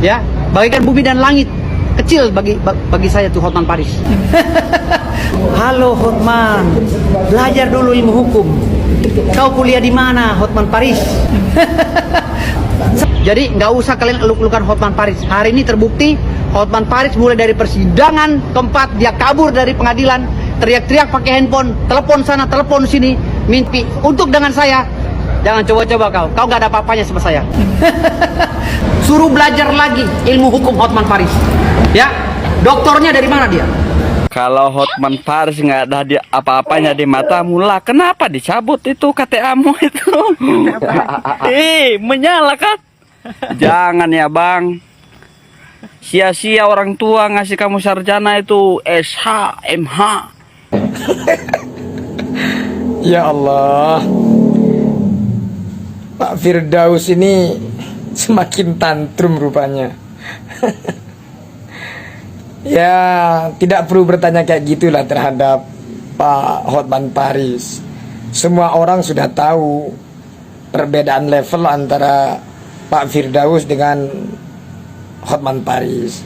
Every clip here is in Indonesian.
Ya, bagaikan bumi dan langit. Kecil bagi saya tuh Hotman Paris. Halo Hotman, belajar dulu ilmu hukum. Kau kuliah di mana Hotman Paris? Jadi nggak usah kalian eluk-elukan Hotman Paris. Hari ini terbukti Hotman Paris mulai dari persidangan tempat dia kabur dari pengadilan, teriak-teriak pakai handphone, telepon sana, telepon sini, mimpi untuk dengan saya. Jangan coba-coba kau nggak ada apa-apanya sama saya. Suruh belajar lagi ilmu hukum Hotman Paris. Ya, doktornya dari mana dia? Kalau Hotman Paris nggak ada apa-apanya di matamu lah, kenapa dicabut itu KTA-mu itu? Menyala kan? Jangan ya bang. Sia-sia orang tua ngasih kamu sarjana itu SH, MH. Ya Allah, Pak Firdaus ini semakin tantrum rupanya. Ya, tidak perlu bertanya kayak gitulah terhadap Pak Hotman Paris. Semua orang sudah tahu perbedaan level antara Pak Firdaus dengan Hotman Paris.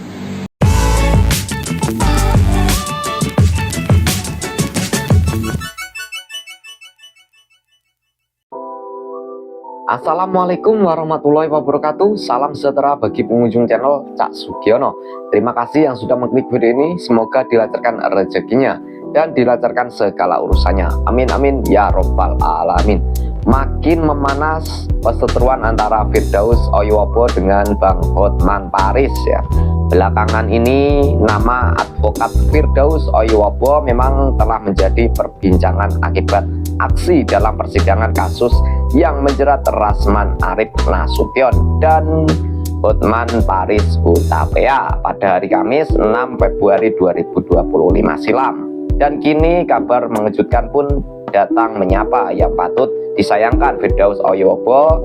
Assalamualaikum warahmatullahi wabarakatuh. Salam sejahtera bagi pengunjung channel Cak Sugiono. Terima kasih yang sudah mengklik video ini. Semoga dilancarkan rezekinya dan dilancarkan segala urusannya. Amin amin ya robbal alamin. Makin memanas perseteruan antara Firdaus Oyowo dengan Bang Hotman Paris ya. Belakangan ini nama advokat Firdaus Oyowo memang telah menjadi perbincangan akibat aksi dalam persidangan kasus yang menjerat Rasman Arif Nasution dan Hotman Paris Hutapea pada hari Kamis 6 Februari 2025 silam. Dan kini kabar mengejutkan pun datang menyapa yang patut disayangkan. Firdaus Oyowo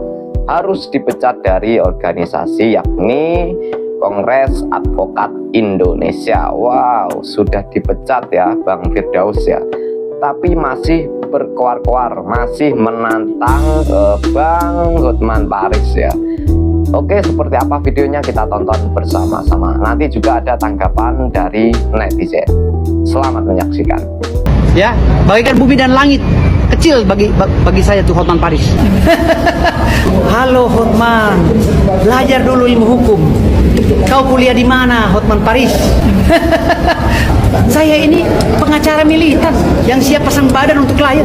harus dipecat dari organisasi yakni Kongres Advokat Indonesia. Wow, sudah dipecat ya Bang Firdaus ya. Tapi masih berkoar-koar, masih menantang Bang Hotman Paris ya. Oke, seperti apa videonya kita tonton bersama-sama. Nanti juga ada tanggapan dari netizen. Selamat menyaksikan. Ya, bagaikan bumi dan langit. Kecil bagi saya tuh Hotman Paris. Halo Hotman, belajar dulu ilmu hukum. Kau kuliah di mana Hotman Paris? Saya ini pengacara militan yang siap pasang badan untuk klien.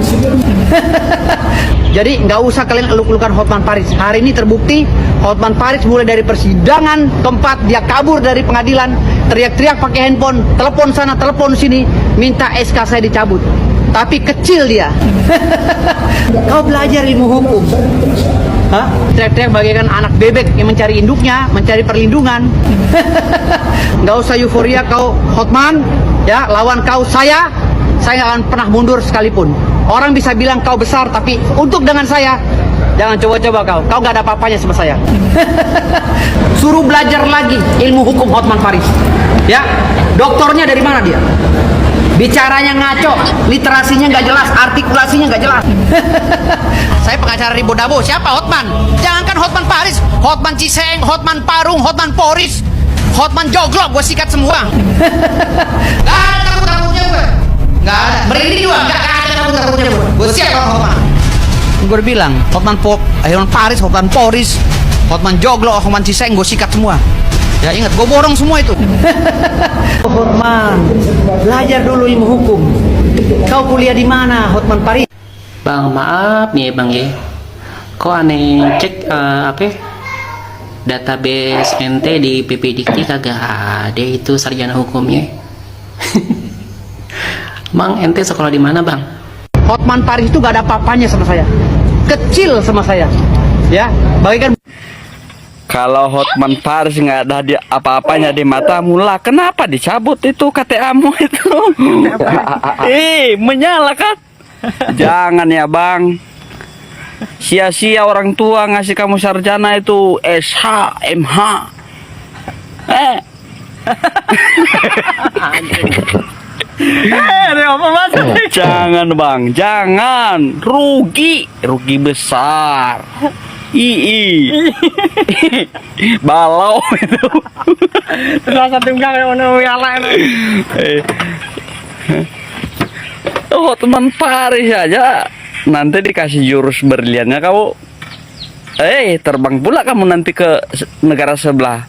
Jadi nggak usah kalian eluk-elukan Hotman Paris. Hari ini terbukti Hotman Paris mulai dari persidangan tempat dia kabur dari pengadilan, teriak-teriak pakai handphone, telepon sana, telepon sini, minta SK saya dicabut. Tapi kecil dia. Kau belajar ilmu hukum. Hah? Teriak-teriak bagaikan anak bebek yang mencari induknya, mencari perlindungan. Nggak usah euforia kau Hotman. Ya, lawan kau saya nggak akan pernah mundur sekalipun. Orang bisa bilang kau besar, tapi untuk dengan saya, jangan coba-coba kau nggak ada apa-apanya sama saya. Suruh belajar lagi ilmu hukum Hotman Paris. Ya, doktornya dari mana dia? Bicaranya ngaco, literasinya nggak jelas, artikulasinya nggak jelas. Saya pengacara Ribo Dabo, siapa Hotman? Jangankan Hotman Paris, Hotman Ciseng, Hotman Parung, Hotman Poris, Hotman Joglok, gue sikat semua. Gak ada takut-takutnya gue. Gak ada, merinding juga, gak ada takut-takutnya gue. Gue siap sama Hotman. Gue bilang, Hotman Paris, Hotman Poris, Hotman Joglok, Hotman Ciseng, gue sikat semua. Ya ingat, gue borong semua itu. Hotman, belajar dulu ilmu hukum. Kau kuliah di mana Hotman Paris? Bang, maaf nih bang ya, kok aneh cek database NT di PPDikti kagak ada itu sarjana hukumnya. Bang, ente sekolah di mana bang? Hotman Paris itu gak ada apa-apanya sama saya, kecil sama saya. Ya, bagaikan. Kalau Hotman Paris nggak ada apa-apanya di matamu lah, kenapa dicabut itu KTA-mu itu? Menyala kan? Jangan ya bang. Sia-sia orang tua ngasih kamu sarjana itu SH, MH. Jangan bang, jangan. Rugi besar. Ii. Balau itu. Terasa tunggang yang mana yang Hotman Paris aja nanti dikasih jurus berliannya kamu. Terbang pula kamu nanti ke negara sebelah.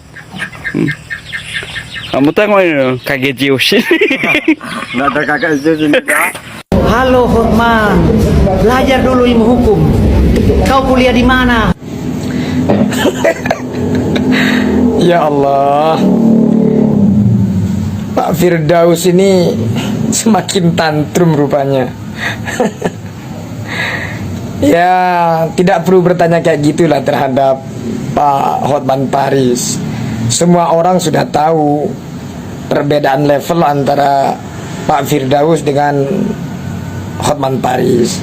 Kamu tengok ini kakek Zeus. Nggak ada kakak Zeus ini. Halo Hotman, belajar dulu ilmu hukum. Kau kuliah di mana? Ya Allah, Pak Firdaus ini semakin tantrum rupanya. Ya, tidak perlu bertanya kayak gitulah terhadap Pak Hotman Paris. Semua orang sudah tahu perbedaan level antara Pak Firdaus dengan Hotman Paris.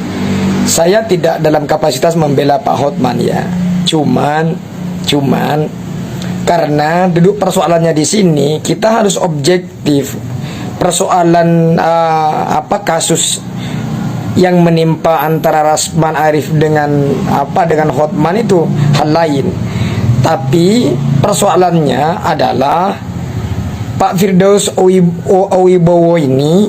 Saya tidak dalam kapasitas membela Pak Hotman ya. Cuman karena duduk persoalannya di sini kita harus objektif. Persoalan kasus yang menimpa antara Rasman Arif dengan Hotman itu hal lain. Tapi persoalannya adalah Pak Firdaus Owibowo ini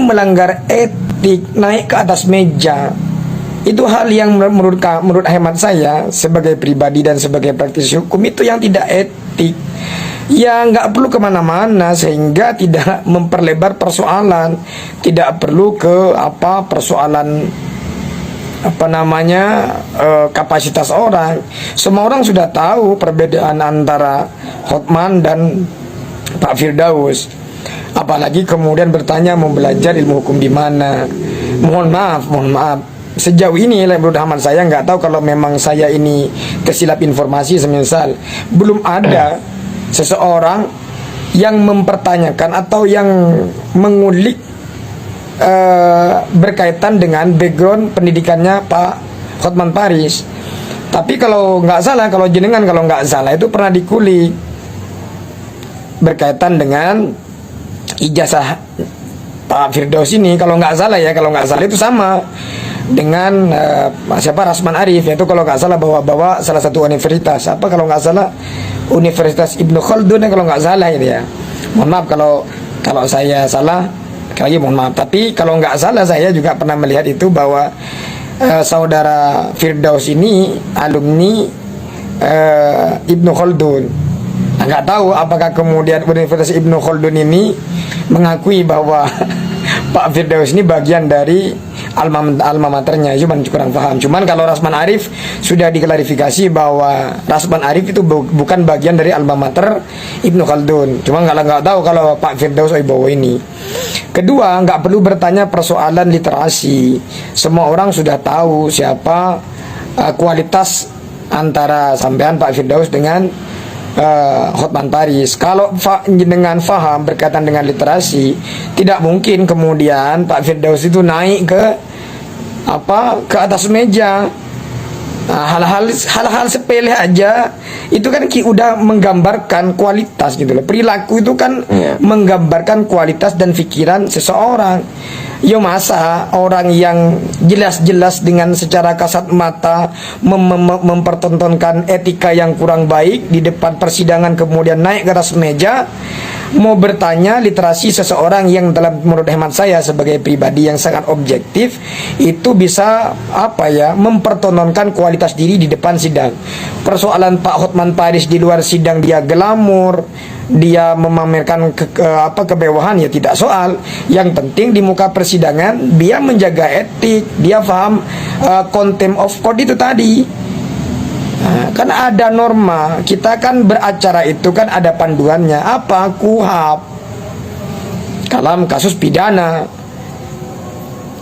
melanggar etik, naik ke atas meja. Itu hal yang menurut hemat saya sebagai pribadi dan sebagai praktisi hukum itu yang tidak etik. Ya nggak perlu kemana-mana sehingga tidak memperlebar persoalan, tidak perlu ke persoalan kapasitas orang. Semua orang sudah tahu perbedaan antara Hotman dan Pak Firdaus. Apalagi kemudian bertanya mau belajar ilmu hukum di mana. Mohon maaf. Sejauh ini menurut hemat saya nggak tahu kalau memang saya ini kesilap informasi semisal belum ada seseorang yang mempertanyakan atau yang mengulik berkaitan dengan background pendidikannya Pak Hotman Paris. Tapi kalau nggak salah, kalau nggak salah itu pernah dikulik berkaitan dengan ijazah Pak Firdaus ini. Kalau nggak salah itu sama dengan Rasman Arif, yaitu kalau nggak salah bawa salah satu universitas kalau nggak salah Universitas Ibnu Khaldun kalau nggak salah itu ya. Mohon maaf kalau saya salah, sekali lagi mohon maaf. Tapi kalau nggak salah saya juga pernah melihat itu bahwa saudara Firdaus ini alumni Ibnu Khaldun. Nggak tahu apakah kemudian Universitas Ibnu Khaldun ini mengakui bahwa Pak Firdaus ini bagian dari alma maternya, cuman kurang paham. Cuman kalau Rasman Arif sudah diklarifikasi bahwa Rasman Arif itu bukan bagian dari alma mater Ibnu Khaldun. Cuma nggak tahu kalau Pak Firdaus Owibowo ini. Kedua, nggak perlu bertanya persoalan literasi. Semua orang sudah tahu siapa kualitas antara sampean Pak Firdaus dengan Hotman Paris. Kalau dengan faham berkaitan dengan literasi, tidak mungkin kemudian Pak Firdaus itu naik ke atas meja. Hal-hal sepele aja itu kan udah menggambarkan kualitas gitu loh. Perilaku itu kan menggambarkan kualitas dan pikiran seseorang. Ya masa orang yang jelas-jelas dengan secara kasat mata mempertontonkan etika yang kurang baik di depan persidangan kemudian naik ke atas meja mau bertanya literasi seseorang yang dalam menurut hemat saya sebagai pribadi yang sangat objektif itu bisa mempertontonkan kualitas diri di depan sidang. Persoalan Pak Hotman Paris di luar sidang dia glamor, dia memamerkan kemewahan ya tidak soal. Yang penting di muka persidangan dia menjaga etik, dia paham contempt of court itu tadi. Kan ada norma, kita kan beracara itu kan ada panduannya. KUHP dalam kasus pidana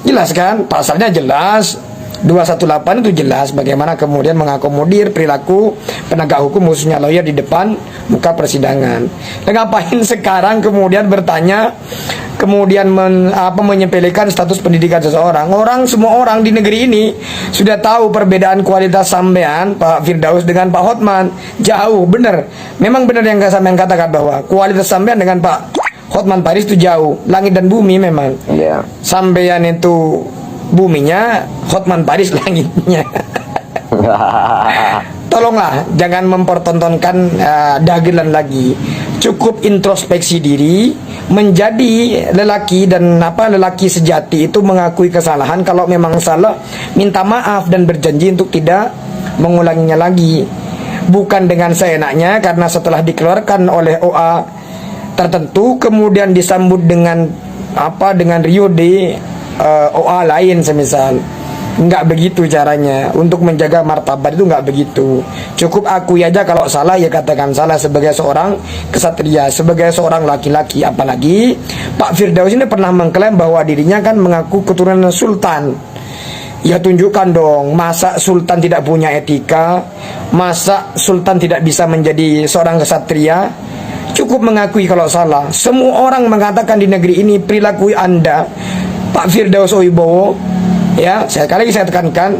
jelas kan, pasalnya jelas 218 itu jelas bagaimana kemudian mengakomodir perilaku penegak hukum khususnya lawyer di depan muka persidangan. Dan ngapain sekarang kemudian bertanya kemudian menyepelekan status pendidikan seseorang. Semua orang di negeri ini sudah tahu perbedaan kualitas sampean Pak Firdaus dengan Pak Hotman. Jauh, bener. Memang benar yang sampean katakan bahwa kualitas sampean dengan Pak Hotman Paris itu jauh, langit dan bumi memang. Iya. Sampean itu buminya, Hotman Paris langitnya. Tolonglah jangan mempertontonkan dagelan lagi. Cukup introspeksi diri, menjadi lelaki dan lelaki sejati itu mengakui kesalahan. Kalau memang salah, minta maaf dan berjanji untuk tidak mengulanginya lagi. Bukan dengan seenaknya karena setelah dikeluarkan oleh OA tertentu kemudian disambut dengan Rio de OA lain semisal. Nggak begitu caranya. Untuk menjaga martabat itu nggak begitu. Cukup akui aja kalau salah, ya katakan salah sebagai seorang kesatria, sebagai seorang laki-laki. Apalagi Pak Firdaus ini pernah mengklaim bahwa dirinya kan mengaku keturunan sultan. Ya tunjukkan dong, masa sultan tidak punya etika, masa sultan tidak bisa menjadi seorang kesatria. Cukup mengakui kalau salah. Semua orang mengatakan di negeri ini perilaku Anda, Pak Firdaus Wibowo, ya, sekali lagi saya tekankan,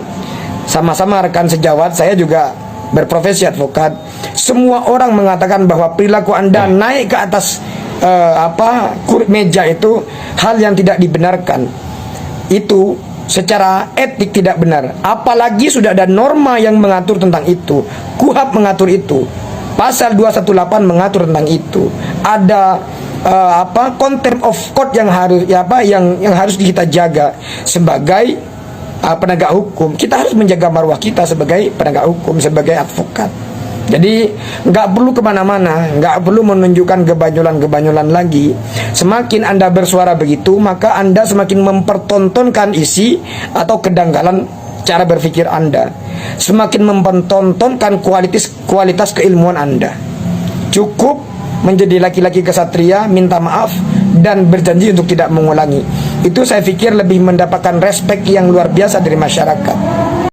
sama-sama rekan sejawat, saya juga berprofesi advokat. Semua orang mengatakan bahwa perilaku Anda naik ke atas meja itu hal yang tidak dibenarkan. Itu secara etik tidak benar. Apalagi sudah ada norma yang mengatur tentang itu. KUHP mengatur itu. Pasal 218 mengatur tentang itu. Ada contempt of court yang harus yang harus kita jaga sebagai penegak hukum. Kita harus menjaga marwah kita sebagai penegak hukum, sebagai advokat. Jadi nggak perlu kemana-mana, nggak perlu menunjukkan kebanyolan lagi. Semakin Anda bersuara begitu, maka Anda semakin mempertontonkan isi atau kedanggalan cara berpikir Anda, semakin mempertontonkan kualitas keilmuan Anda. Cukup menjadi laki-laki kesatria, minta maaf dan berjanji untuk tidak mengulangi. Itu saya pikir lebih mendapatkan respek yang luar biasa dari masyarakat.